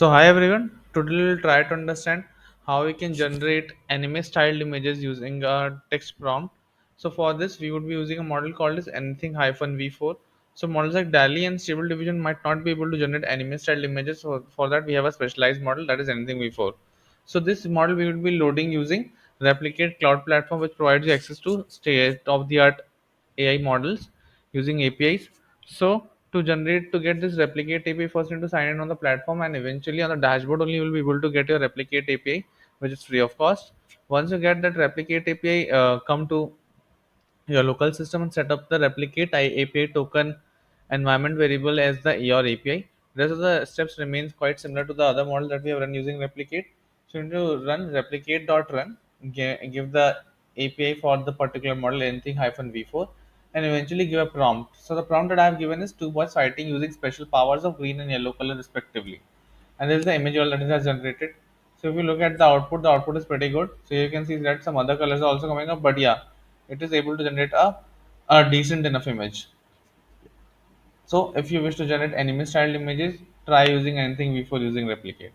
So hi everyone, today we'll try to understand how we can generate anime styled images using a text prompt. So for this we would be using a model called as anything v4. So models like DALI and Stable Diffusion might not be able to generate anime styled images. So for that we have a specialized model, that is anything v4. So this model we will be loading using Replicate Cloud Platform, which provides you access to state of the art AI models using APIs. So to get this Replicate API, first you need to sign in on the platform, and eventually on the dashboard only you will be able to get your Replicate API, which is free of cost. Once you get that Replicate API, come to your local system and set up the Replicate API token environment variable as the your API. Rest of the steps remains quite similar to the other model that we have run using Replicate. So you need to run replicate.run, give the API for the particular model anything v4, and eventually give a prompt. So the prompt that I have given is two boys fighting using special powers of green and yellow color respectively. And this is the image that it has generated. So if you look at the output is pretty good. So you can see that some other colors are also coming up, but yeah, it is able to generate a decent enough image. So if you wish to generate anime styled images, try using anything before using Replicate.